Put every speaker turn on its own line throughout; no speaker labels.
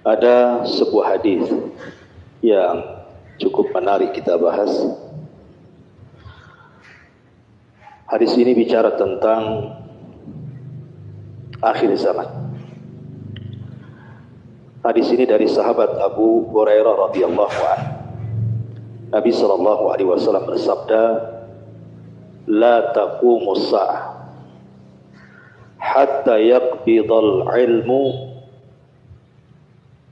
Ada sebuah hadis yang cukup menarik kita bahas. Hadis ini bicara tentang akhir zaman. Hadis ini dari sahabat Abu Hurairah radhiyallahu anhu. Nabi sallallahu alaihi wasallam bersabda, "La taqumus sa'ah hatta yaqbidal ilmu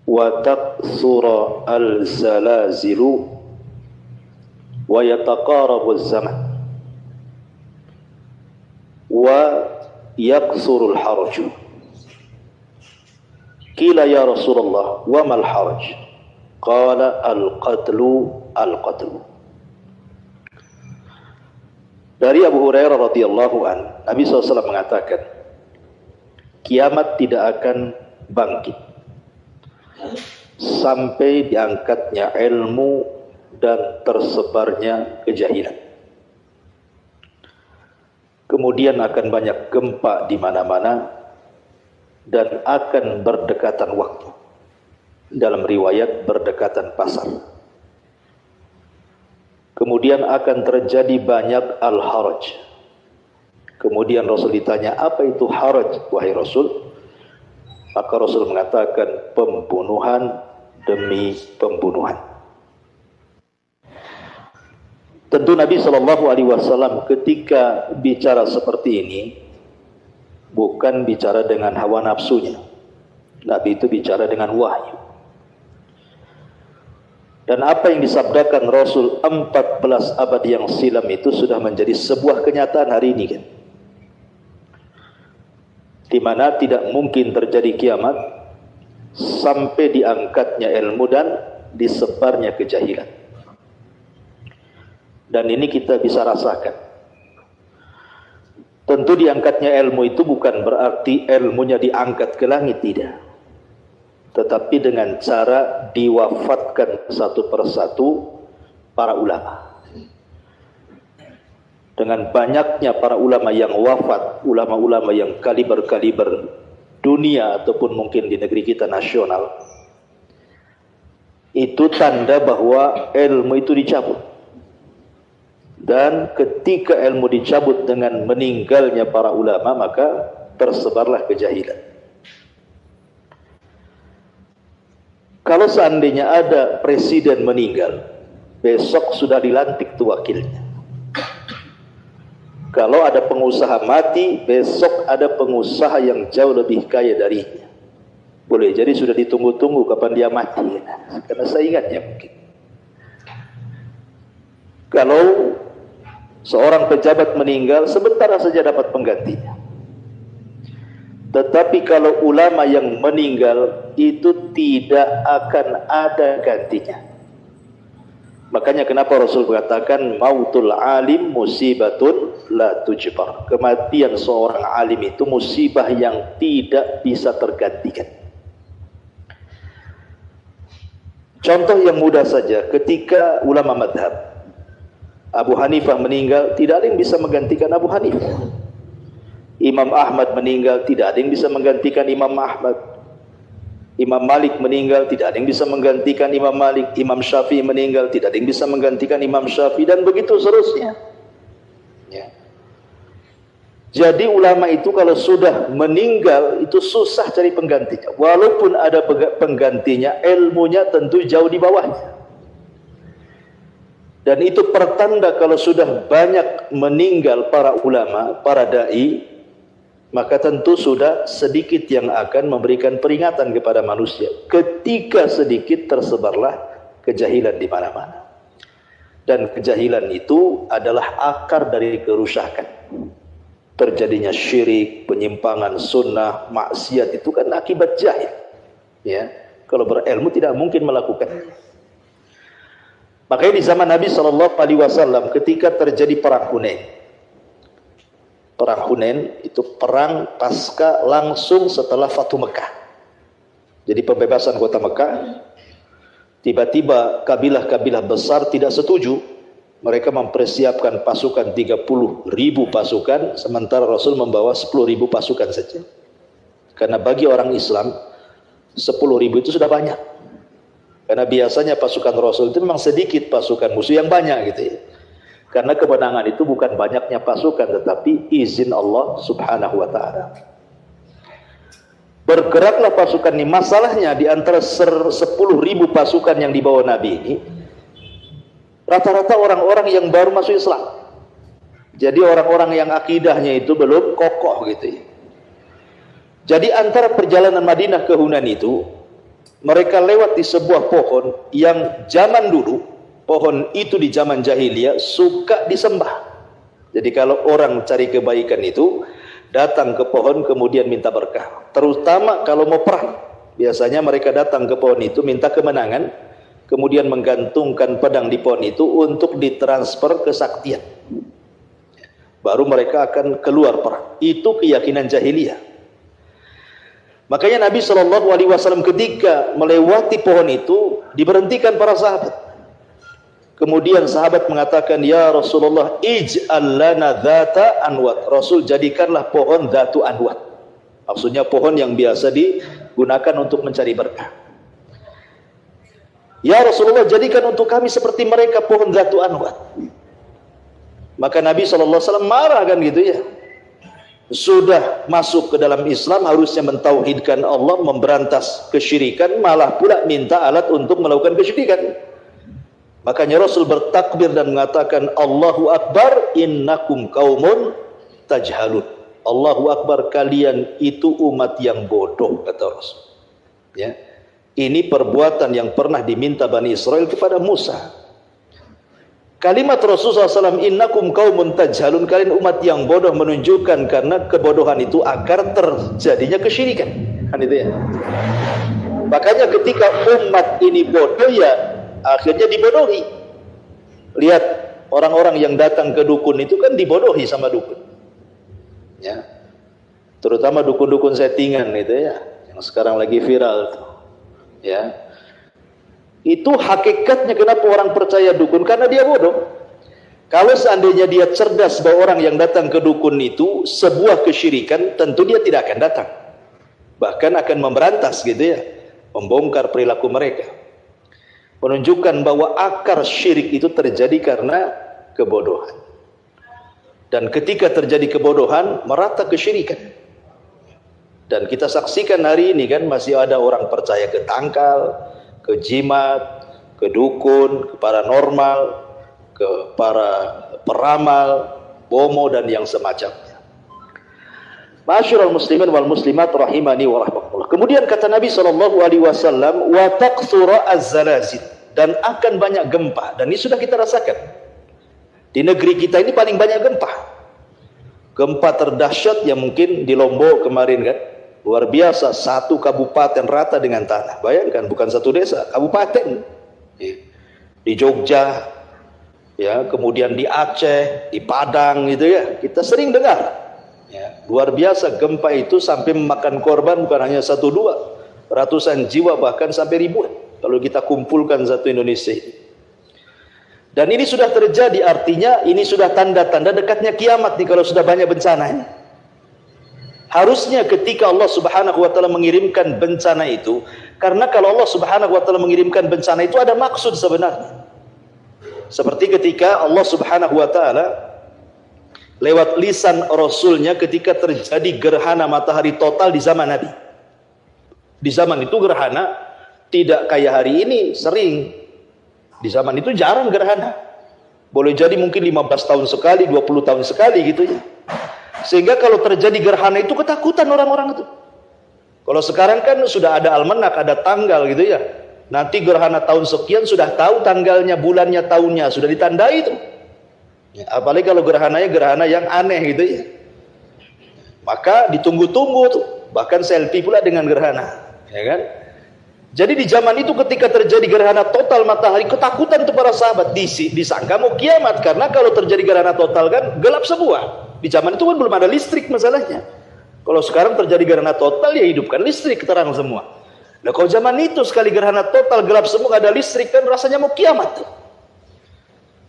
wa taqsura al-zalazilu wa yataqarabu az-zaman wa yaqsuru al-haraju." Qila ya Rasulullah wa mal haraj? Qala al-qatlu al-qatlu. Dari Abu Hurairah radhiyallahu an, Nabi SAW mengatakan, kiamat tidak akan bangkit sampai diangkatnya ilmu dan tersebarnya kejahilan. Kemudian akan banyak gempa di mana-mana dan akan berdekatan waktu. Dalam riwayat berdekatan pasar. Kemudian akan terjadi banyak al-haraj. Kemudian Rasul ditanya, apa itu haraj, wahai Rasul? Maka Rasul mengatakan, pembunuhan demi pembunuhan. Tentu Nabi SAW ketika bicara seperti ini bukan bicara dengan hawa nafsunya. Nabi itu bicara dengan wahyu. Dan apa yang disabdakan Rasul 14 abad yang silam itu sudah menjadi sebuah kenyataan hari ini kan. Di mana tidak mungkin terjadi kiamat sampai diangkatnya ilmu dan disebarnya kejahilan. Dan ini kita bisa rasakan. Tentu diangkatnya ilmu itu bukan berarti ilmunya diangkat ke langit, tidak. Tetapi dengan cara diwafatkan satu persatu para ulama. Dengan banyaknya para ulama yang wafat, ulama-ulama yang kaliber-kaliber dunia ataupun mungkin di negeri kita nasional, itu tanda bahwa ilmu itu dicabut. Dan ketika ilmu dicabut dengan meninggalnya para ulama, maka tersebarlah kejahilan. Kalau seandainya ada presiden meninggal, besok sudah dilantik tuh wakilnya. Kalau ada pengusaha mati, besok ada pengusaha yang jauh lebih kaya darinya. Boleh jadi sudah ditunggu-tunggu kapan dia mati, karena saingannya mungkin. Kalau seorang pejabat meninggal, sebentar saja dapat penggantinya. Tetapi kalau ulama yang meninggal itu tidak akan ada gantinya. Makanya kenapa Rasul mengatakan mautul alim musibatun la tujbar. Kematian seorang alim itu musibah yang tidak bisa tergantikan. Contoh yang mudah saja, ketika ulama madhab Abu Hanifah meninggal, tidak ada yang bisa menggantikan Abu Hanifah. Imam Ahmad meninggal, tidak ada yang bisa menggantikan Imam Ahmad. Imam Malik meninggal, tidak ada yang bisa menggantikan Imam Malik. Imam Syafi'i meninggal, tidak ada yang bisa menggantikan Imam Syafi'i, dan begitu seterusnya. Ya. Jadi ulama itu kalau sudah meninggal itu susah cari penggantinya. Walaupun ada penggantinya, ilmunya tentu jauh di bawahnya. Dan itu pertanda kalau sudah banyak meninggal para ulama, para da'i, maka tentu sudah sedikit yang akan memberikan peringatan kepada manusia. Ketika sedikit tersebarlah kejahilan di mana-mana. Dan kejahilan itu adalah akar dari kerusakan. Terjadinya syirik, penyimpangan sunnah, maksiat itu kan akibat jahil. Ya, kalau berilmu tidak mungkin melakukannya. Makanya di zaman Nabi SAW ketika terjadi perang Hunain. Perang Hunain itu perang pasca langsung setelah Fathu Mekah. Jadi pembebasan kota Mekah. Tiba-tiba kabilah-kabilah besar tidak setuju. Mereka mempersiapkan pasukan 30.000 pasukan, sementara Rasul membawa 10.000 pasukan saja. Karena bagi orang Islam, 10.000 itu sudah banyak. Karena biasanya pasukan Rasul itu memang sedikit pasukan musuh yang banyak gitu ya. Karena kemenangan itu bukan banyaknya pasukan, tetapi izin Allah subhanahu wa ta'ala. Bergeraklah pasukan ini. Masalahnya di antara 10.000 pasukan yang dibawa Nabi ini, rata-rata orang-orang yang baru masuk Islam. Jadi orang-orang yang akidahnya itu belum kokoh gitu ya. Jadi antara perjalanan Madinah ke Hunain itu, mereka lewat di sebuah pohon yang zaman dulu, pohon itu di zaman jahiliyah suka disembah. Jadi kalau orang cari kebaikan itu datang ke pohon kemudian minta berkah. Terutama kalau mau perang, biasanya mereka datang ke pohon itu minta kemenangan, kemudian menggantungkan pedang di pohon itu untuk ditransfer kesaktian. Baru mereka akan keluar perang. Itu keyakinan jahiliyah. Makanya Nabi SAW ketika melewati pohon itu diberhentikan para sahabat. Kemudian sahabat mengatakan, ya Rasulullah, ij'al lana dhata anwat. Rasul, jadikanlah pohon dhatu anwat. Maksudnya pohon yang biasa digunakan untuk mencari berkah. Ya Rasulullah, jadikan untuk kami seperti mereka pohon dhatu anwat. Maka Nabi SAW marah kan gitu ya. Sudah masuk ke dalam Islam, harusnya mentauhidkan Allah, memberantas kesyirikan, malah pula minta alat untuk melakukan kesyirikan. Makanya Rasul bertakbir dan mengatakan, Allahu Akbar, innakum qaumun tajhalun. Allahu Akbar, kalian itu umat yang bodoh, kata Rasul. Ya. Ini perbuatan yang pernah diminta Bani Israel kepada Musa. Kalimat Rasulullah SAW, innakum qaumun tajhalun, kalian umat yang bodoh, menunjukkan karena kebodohan itu akar terjadinya kesyirikan. Kan itu ya. Makanya ketika umat ini bodoh, ya akhirnya dibodohi. Lihat orang-orang yang datang ke dukun itu kan dibodohi sama dukun. Ya. Terutama dukun-dukun settingan itu ya, yang sekarang lagi viral tuh. Ya. Itu hakikatnya kenapa orang percaya dukun, karena dia bodoh. Kalau seandainya dia cerdas bahwa orang yang datang ke dukun itu sebuah kesyirikan, tentu dia tidak akan datang. Bahkan akan memberantas gitu ya, membongkar perilaku mereka. Menunjukkan bahwa akar syirik itu terjadi karena kebodohan. Dan ketika terjadi kebodohan, merata kesyirikan. Dan kita saksikan hari ini kan masih ada orang percaya ke tangkal, ke jimat, ke dukun, ke paranormal, ke para peramal, bomo dan yang semacamnya. Ma'asyiral muslimin wal muslimat rahimani wa rahmatullah. Kemudian kata Nabi SAW, wa taqsura az-zalazil, dan akan banyak gempa. Dan ini sudah kita rasakan. Di negeri kita ini paling banyak gempa. Gempa terdahsyat yang mungkin di Lombok kemarin kan. Luar biasa, satu kabupaten rata dengan tanah. Bayangkan, bukan satu desa, kabupaten. Di Jogja, ya, kemudian di Aceh, di Padang gitu ya. Kita sering dengar. Ya, luar biasa gempa itu sampai memakan korban bukan hanya 1-2, ratusan jiwa bahkan sampai ribuan. Kalau kita kumpulkan satu Indonesia ini. Dan ini sudah terjadi, artinya ini sudah tanda-tanda dekatnya kiamat nih kalau sudah banyak bencana ini. Harusnya ketika Allah Subhanahu wa taala mengirimkan bencana itu, karena kalau Allah Subhanahu wa taala mengirimkan bencana itu ada maksud sebenarnya. Seperti ketika Allah Subhanahu wa taala lewat lisan Rasulnya ketika terjadi gerhana matahari total di zaman Nabi. Di zaman itu gerhana tidak kayak hari ini, sering. Di zaman itu jarang gerhana. Boleh jadi mungkin 15 tahun sekali, 20 tahun sekali gitu ya. Sehingga kalau terjadi gerhana itu ketakutan orang-orang itu. Kalau sekarang kan sudah ada almanak, ada tanggal gitu ya. Nanti gerhana tahun sekian sudah tahu tanggalnya, bulannya, tahunnya, sudah ditandai itu. Ya, apalagi kalau gerhananya gerhana yang aneh gitu ya. Maka ditunggu-tunggu tuh, bahkan selfie pula dengan gerhana, ya kan? Jadi di zaman itu ketika terjadi gerhana total matahari, ketakutan untuk para sahabat, disangka mau kiamat, karena kalau terjadi gerhana total kan gelap semua. Di zaman itu kan belum ada listrik masalahnya. Kalau sekarang terjadi gerhana total, ya hidupkan listrik, terang semua. Nah kalau zaman itu sekali gerhana total gelap semua, gak ada listrik, kan rasanya mau kiamat.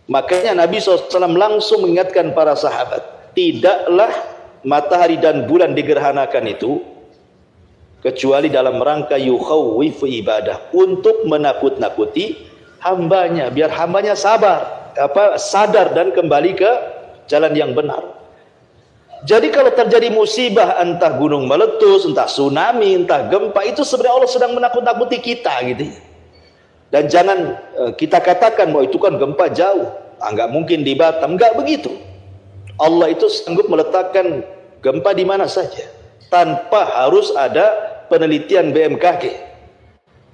Makanya Nabi SAW langsung mengingatkan para sahabat, tidaklah matahari dan bulan digerhanakan itu kecuali dalam rangka yukhawwifu ibadah, untuk menakut-nakuti hambanya, biar hambanya sadar dan kembali ke jalan yang benar. Jadi kalau terjadi musibah, entah gunung meletus, entah tsunami, entah gempa, itu sebenarnya Allah sedang menakut-nakuti kita gitu. Dan jangan kita katakan bahwa itu kan gempa jauh, nggak mungkin di Batam, nggak begitu. Allah itu sanggup meletakkan gempa di mana saja tanpa harus ada penelitian BMKG,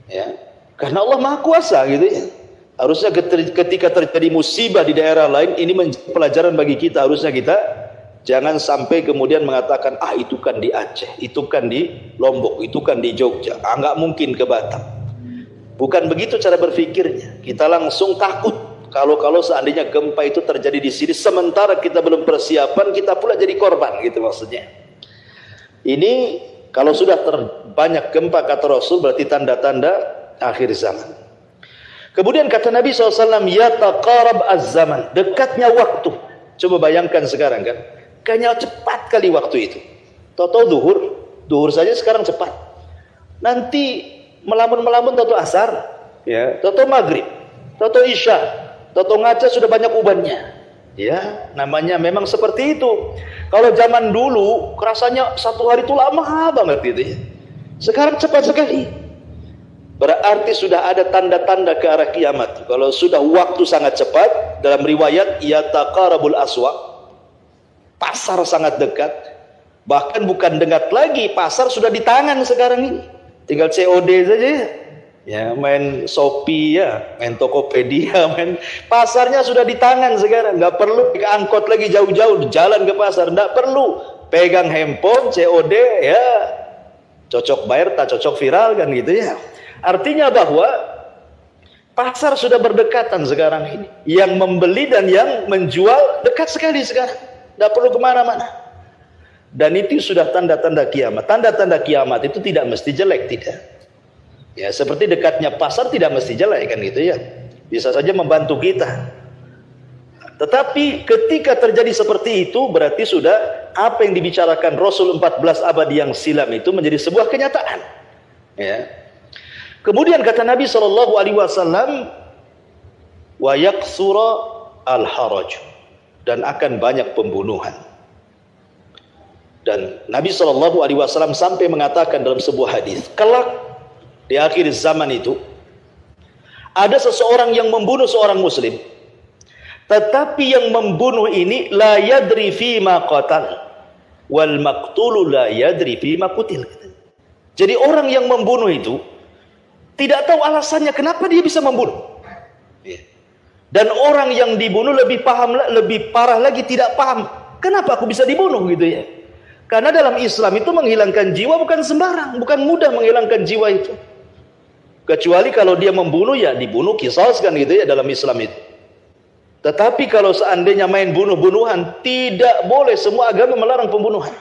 ya, karena Allah Maha Kuasa gitu ya. Harusnya ketika terjadi musibah di daerah lain, ini menjadi pelajaran bagi kita. Harusnya kita jangan sampai kemudian mengatakan, itu kan di Aceh, itu kan di Lombok, itu kan di Jogja, nggak mungkin ke Batam. Bukan begitu cara berpikirnya. Kita langsung takut kalau seandainya gempa itu terjadi di sini, sementara kita belum persiapan, kita pula jadi korban, gitu maksudnya. Ini kalau sudah banyak gempa, kata Rasul, berarti tanda-tanda akhir zaman. Kemudian kata Nabi SAW, yataqarab az-zaman, dekatnya waktu. Coba bayangkan sekarang kan, kayaknya cepat kali waktu itu. Tahu-tahu duhur saja sekarang cepat. Nanti melamun-melamun tahu-tahu asar, ya, tahu-tahu maghrib, tahu-tahu isya, tahu-tahu ngaca sudah banyak ubannya. Ya, namanya memang seperti itu. Kalau zaman dulu rasanya satu hari itu lama banget gitu ya. Sekarang cepat sekali. Berarti sudah ada tanda-tanda ke arah kiamat. Kalau sudah waktu sangat cepat, dalam riwayat yataqarabul aswaq, pasar sangat dekat. Bahkan bukan dekat lagi, pasar sudah di tangan sekarang ini. Tinggal COD saja ya. Ya, main Shopee ya, main Tokopedia, pasarnya sudah di tangan sekarang. Nggak perlu angkot lagi jauh-jauh jalan ke pasar, nggak perlu pegang handphone COD ya, cocok bayar tak cocok viral kan gitu ya. Artinya bahwa pasar sudah berdekatan sekarang ini. Yang membeli dan yang menjual dekat sekali sekarang, nggak perlu kemana-mana. Dan itu sudah tanda-tanda kiamat. Tanda-tanda kiamat itu tidak mesti jelek, tidak. Ya, seperti dekatnya pasar tidak mesti jelek kan gitu ya. Bisa saja membantu kita. Tetapi ketika terjadi seperti itu, berarti sudah apa yang dibicarakan Rasul 14 abad yang silam itu menjadi sebuah kenyataan. Ya. Kemudian kata Nabi SAW, wa yaksura al-haraj, dan akan banyak pembunuhan. Dan Nabi SAW sampai mengatakan dalam sebuah hadis, kelak di akhir zaman itu ada seseorang yang membunuh seorang muslim, tetapi yang membunuh ini la yadri fima qatal wal maqtulu la yadri fima qutil. Jadi orang yang membunuh itu tidak tahu alasannya kenapa dia bisa membunuh. Dan orang yang dibunuh lebih parah lagi, tidak paham kenapa aku bisa dibunuh gitu ya. Karena dalam Islam itu menghilangkan jiwa bukan sembarang, bukan mudah menghilangkan jiwa itu. Kecuali kalau dia membunuh, ya dibunuh qisas kan gitu ya dalam Islam itu. Tetapi kalau seandainya main bunuh-bunuhan, tidak boleh, semua agama melarang pembunuhan.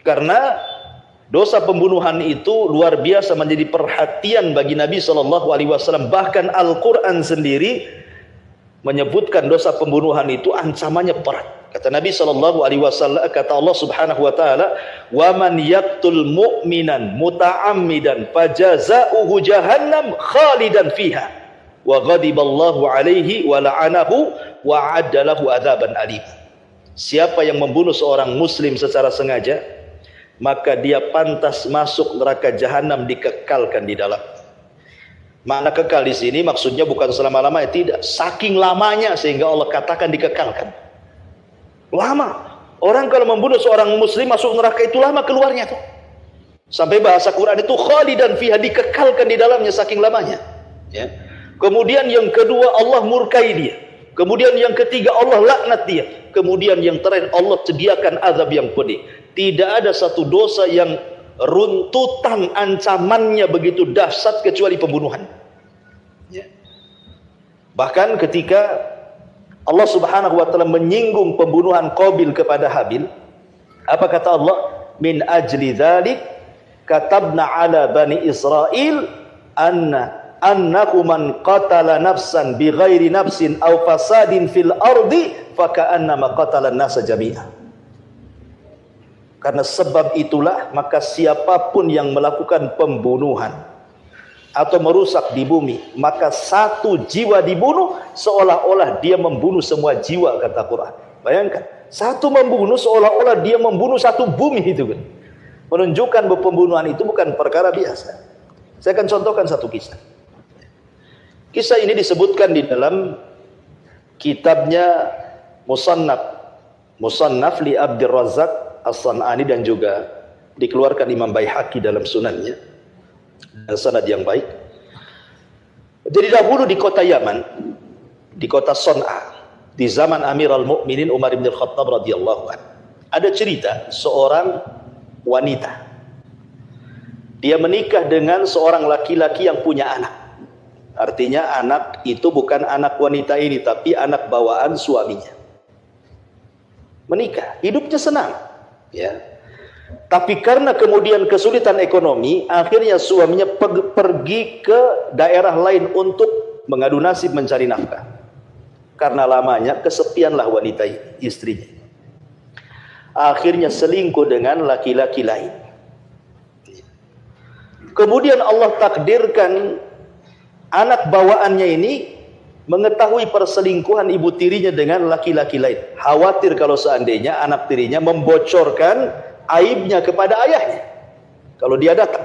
Karena dosa pembunuhan itu luar biasa menjadi perhatian bagi Nabi SAW. Bahkan Al-Quran sendiri menyebutkan dosa pembunuhan itu ancamannya berat. Kata Nabi SAW, kata Allah Subhanahu wa taala, "Wa man yaqtul mu'minan muta'ammidan fajaza'uhu jahannam khalidan fiha wa ghadiballahu 'alaihi wa la'anahu wa 'adda lahu 'adzaban alim." Siapa yang membunuh seorang muslim secara sengaja, maka dia pantas masuk neraka jahanam, dikekalkan di dalam. Makna kekal di sini maksudnya bukan selama-lamanya, tidak. Saking lamanya sehingga Allah katakan dikekalkan. Lama. Orang kalau membunuh seorang muslim masuk neraka itu lama keluarnya tuh. Sampai bahasa Quran itu khalidan fiha, dikekalkan di dalamnya saking lamanya. Ya. Kemudian yang kedua Allah murkai dia. Kemudian yang ketiga Allah laknat dia. Kemudian yang terakhir Allah sediakan azab yang pedih. Tidak ada satu dosa yang runtutan ancamannya begitu dahsyat kecuali pembunuhan. Ya. Bahkan ketika Allah Subhanahu wa taala menyinggung pembunuhan Qabil kepada Habil, apa kata Allah? Min ajli dzalik katabna ala bani Israil annahu man qatala nafsan bighairi nafsin aw fasadin fil ardi faka'annama qatala an-nasa jami'a. Karena sebab itulah maka siapapun yang melakukan pembunuhan atau merusak di bumi, maka satu jiwa dibunuh seolah-olah dia membunuh semua jiwa, kata Quran. Bayangkan, satu membunuh seolah-olah dia membunuh satu bumi itu kan. Menunjukkan bahwa pembunuhan itu bukan perkara biasa. Saya akan contohkan satu kisah. Kisah ini disebutkan di dalam kitabnya Musannaf li Abdul Razzaq As-San'ani, dan juga dikeluarkan Imam Baihaqi dalam sunannya dan sanad yang baik. Jadi dahulu di kota Yaman, di kota Son'a, di zaman Amirul Mukminin Umar bin Khattab radhiyallahu anhu, ada cerita seorang wanita. Dia menikah dengan seorang laki-laki yang punya anak. Artinya anak itu bukan anak wanita ini, tapi anak bawaan suaminya. Menikah, hidupnya senang, ya. Tapi karena kemudian kesulitan ekonomi, akhirnya suaminya pergi ke daerah lain untuk mengadu nasib mencari nafkah. Karena lamanya kesepianlah wanita ini, istrinya. Akhirnya selingkuh dengan laki-laki lain. Kemudian Allah takdirkan anak bawaannya ini mengetahui perselingkuhan ibu tirinya dengan laki-laki lain. Khawatir kalau seandainya anak tirinya membocorkan aibnya kepada ayahnya kalau dia datang.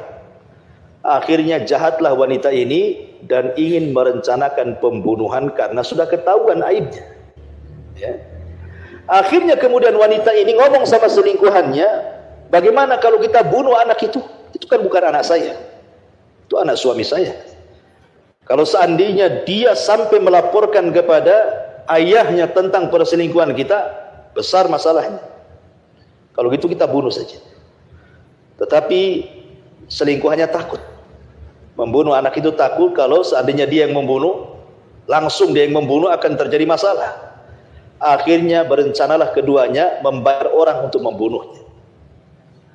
Akhirnya jahatlah wanita ini dan ingin merencanakan pembunuhan karena sudah ketahuan aibnya, ya. Akhirnya kemudian wanita ini ngomong sama selingkuhannya, bagaimana kalau kita bunuh anak itu? Itu kan bukan anak saya, itu anak suami saya. Kalau seandainya dia sampai melaporkan kepada ayahnya tentang perselingkuhan kita, besar masalahnya. Kalau gitu kita bunuh saja. Tetapi selingkuhannya takut. Membunuh anak itu takut kalau seandainya dia yang membunuh, langsung dia yang membunuh akan terjadi masalah. Akhirnya berencanalah keduanya membayar orang untuk membunuhnya.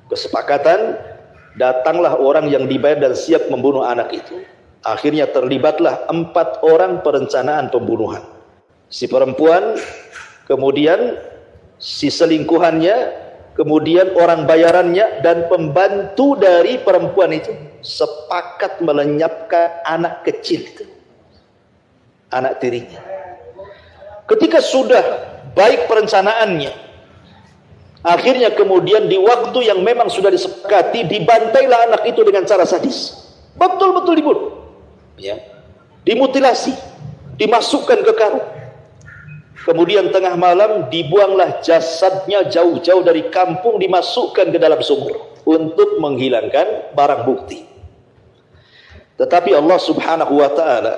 Kesepakatan, datanglah orang yang dibayar dan siap membunuh anak itu. Akhirnya terlibatlah 4 orang perencanaan pembunuhan. Si perempuan, kemudian si selingkuhannya, kemudian orang bayarannya, dan pembantu dari perempuan itu sepakat melenyapkan anak kecil itu, anak tirinya. Ketika sudah baik perencanaannya, akhirnya kemudian di waktu yang memang sudah disepakati, dibantailah anak itu dengan cara sadis. Betul-betul dibunuh, ya, dimutilasi, dimasukkan ke karung. Kemudian tengah malam dibuanglah jasadnya jauh-jauh dari kampung, dimasukkan ke dalam sumur untuk menghilangkan barang bukti. Tetapi Allah Subhanahu wa taala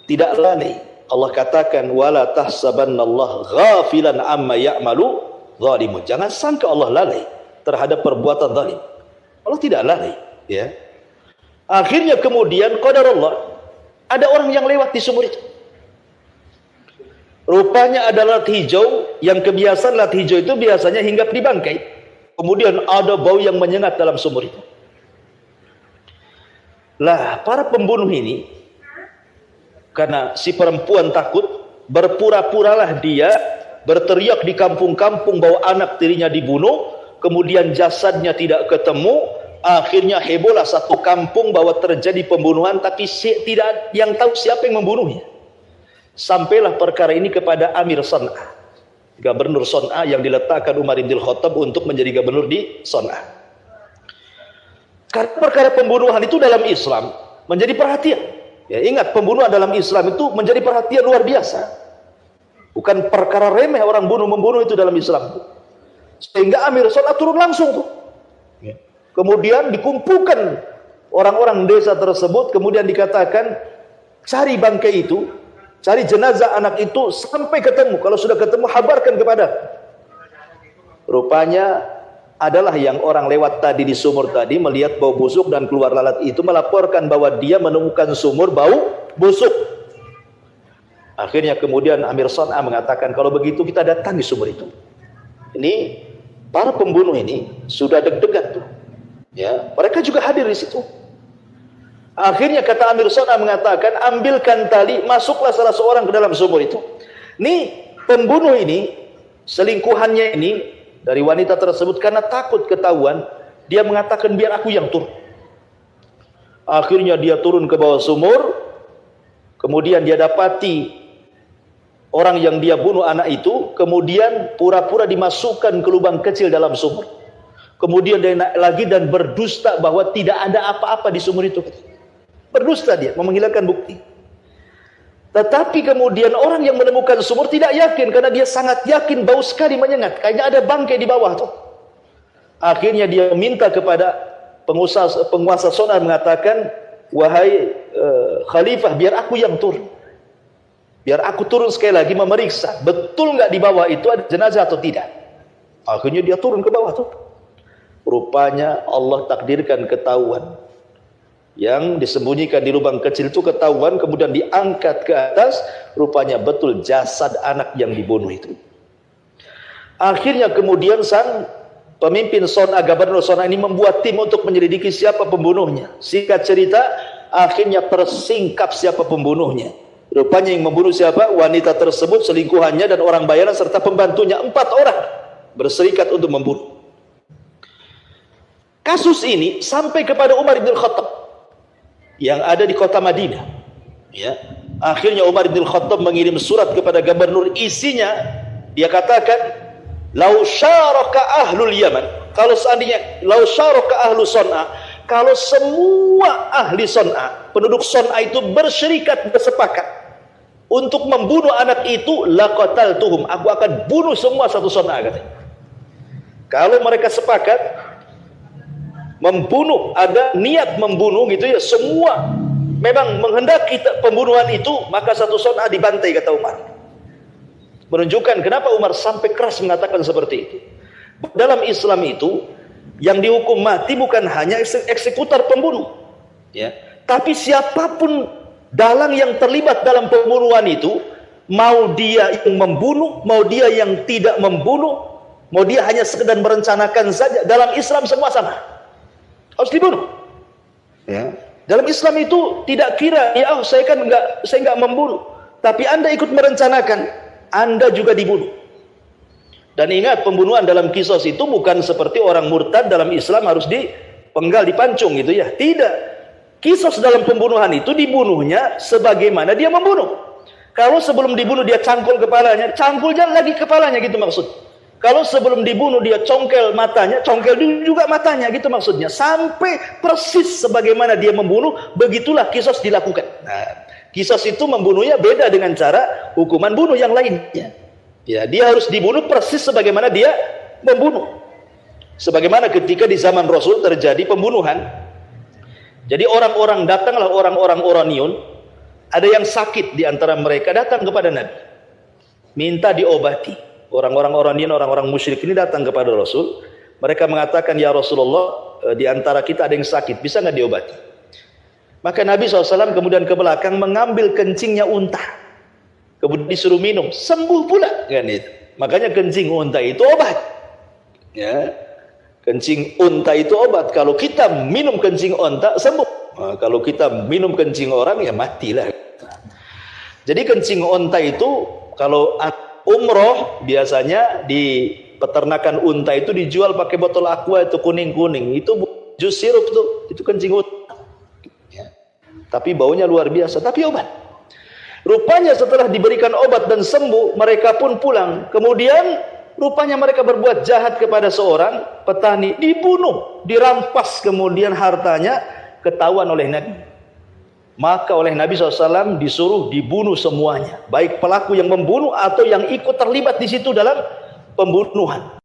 tidak lalai. Allah katakan, wala tahsabannallaha ghafilan amma ya'malu zalimun. Jangan sangka Allah lalai terhadap perbuatan zalim. Allah tidak lalai, ya. Akhirnya kemudian qadar Allah, ada orang yang lewat di sumur itu. Rupanya ada lalat hijau, yang kebiasaan lalat hijau itu biasanya hinggap di bangkai. Kemudian ada bau yang menyengat dalam sumur itu. Lah, para pembunuh ini, karena si perempuan takut, berpura-puralah dia berteriak di kampung-kampung bahwa anak tirinya dibunuh, kemudian jasadnya tidak ketemu. Akhirnya hebohlah satu kampung bahwa terjadi pembunuhan, tapi tidak yang tahu siapa yang membunuhnya. Sampailah perkara ini kepada Amir Son'a, Gubernur Son'a yang diletakkan Umar bin Khattab untuk menjadi gubernur di Son'a. Karena perkara pembunuhan itu dalam Islam menjadi perhatian. Ya, ingat, pembunuhan dalam Islam itu menjadi perhatian luar biasa. Bukan perkara remeh orang membunuh itu dalam Islam. Sehingga Amir Son'a turun langsung tuh. Kemudian dikumpulkan orang-orang desa tersebut, kemudian dikatakan cari bangkai itu, cari jenazah anak itu sampai ketemu. Kalau sudah ketemu, habarkan kepada. Rupanya adalah yang orang lewat tadi di sumur tadi, melihat bau busuk dan keluar lalat itu, melaporkan bahwa dia menemukan sumur bau busuk. Akhirnya kemudian Amir Son'a mengatakan, kalau begitu kita datang di sumur itu. Ini para pembunuh ini sudah deg-degan tuh. Ya, mereka juga hadir di situ. Akhirnya kata Amir Son'a mengatakan, ambilkan tali, masuklah salah seorang ke dalam sumur itu. Nih pembunuh ini, selingkuhannya ini dari wanita tersebut. Karena takut ketahuan, dia mengatakan biar aku yang turun. Akhirnya dia turun ke bawah sumur. Kemudian dia dapati orang yang dia bunuh anak itu. Kemudian pura-pura dimasukkan ke lubang kecil dalam sumur. Kemudian dia naik lagi dan berdusta bahwa tidak ada apa-apa di sumur itu. Berdusta dia, menghilangkan bukti. Tetapi kemudian orang yang menemukan sumur tidak yakin, karena dia sangat yakin bau sekali menyengat. Kayaknya ada bangkai di bawah tuh. Akhirnya dia minta kepada penguasa Son'a, mengatakan, wahai khalifah, biar aku yang turun. Biar aku turun sekali lagi memeriksa, betul nggak di bawah itu ada jenazah atau tidak. Akhirnya dia turun ke bawah tuh. Rupanya Allah takdirkan ketahuan. Yang disembunyikan di lubang kecil itu ketahuan, kemudian diangkat ke atas, rupanya betul jasad anak yang dibunuh itu. Akhirnya kemudian sang pemimpin Son'a, gubernur Son'a ini membuat tim untuk menyelidiki siapa pembunuhnya. Singkat cerita, akhirnya tersingkap siapa pembunuhnya. Rupanya yang membunuh siapa? Wanita tersebut, selingkuhannya, dan orang bayaran serta pembantunya. 4 orang berserikat untuk membunuh. Kasus ini sampai kepada Umar bin Khattab yang ada di kota Madinah. Ya. Akhirnya Umar bin Khattab mengirim surat kepada gubernur, isinya dia katakan, "Lau syaraka ahlul Yaman," kalau seandainya lau syaraka ahlu Son'a, kalau semua ahli Son'a, penduduk Son'a itu bersepakat untuk membunuh anak itu, laqataltuhum, aku akan bunuh semua satu Son'a, katanya. Kalau mereka sepakat membunuh, ada niat membunuh gitu ya, semua memang menghendaki pembunuhan itu, maka satu Son'a dibantai, kata Umar. Menunjukkan kenapa Umar sampai keras mengatakan seperti itu. Dalam Islam itu yang dihukum mati bukan hanya eksekutor pembunuh, ya, tapi siapapun dalang yang terlibat dalam pembunuhan itu, mau dia yang membunuh, mau dia yang tidak membunuh, mau dia hanya sekedar merencanakan saja, dalam Islam semua sama, harus dibunuh. Ya. Dalam Islam itu tidak kira, ya saya nggak membunuh, tapi Anda ikut merencanakan, Anda juga dibunuh. Dan ingat, pembunuhan dalam kisos itu bukan seperti orang murtad dalam Islam harus dipenggal, dipancung gitu ya. Tidak. Kisos dalam pembunuhan itu dibunuhnya sebagaimana dia membunuh. Kalau sebelum dibunuh dia cangkul kepalanya, cangkulnya lagi kepalanya, gitu maksud. Kalau sebelum dibunuh dia congkel matanya, congkel juga matanya, gitu maksudnya. Sampai persis sebagaimana dia membunuh, begitulah kisos dilakukan. Nah, kisos itu membunuhnya beda dengan cara hukuman bunuh yang lainnya. Ya, dia harus dibunuh persis sebagaimana dia membunuh. Sebagaimana ketika di zaman Rasul terjadi pembunuhan. Jadi datanglah orang-orang Oraniun, ada yang sakit di antara mereka, datang kepada Nabi, minta diobati. Orang-orang Oraniun, orang-orang musyrik ini datang kepada Rasul. Mereka mengatakan, ya Rasulullah, di antara kita ada yang sakit, bisa nggak diobati? Maka Nabi SAW kemudian ke belakang mengambil kencingnya unta, kemudian disuruh minum, sembuh pula, kan itu. Makanya kencing unta itu obat. Ya, kencing unta itu obat. Kalau kita minum kencing unta, sembuh. Nah, kalau kita minum kencing orang, ya matilah. Jadi kencing unta itu, kalau umroh biasanya di peternakan unta itu dijual pakai botol aqua itu kuning-kuning, itu jus sirup tuh, itu kencing unta. Ya. Tapi baunya luar biasa, tapi obat. Rupanya setelah diberikan obat dan sembuh, mereka pun pulang. Kemudian rupanya mereka berbuat jahat kepada seorang petani, dibunuh, dirampas kemudian hartanya, ketahuan oleh Nabi. Maka oleh Nabi SAW disuruh dibunuh semuanya, baik pelaku yang membunuh atau yang ikut terlibat di situ dalam pembunuhan.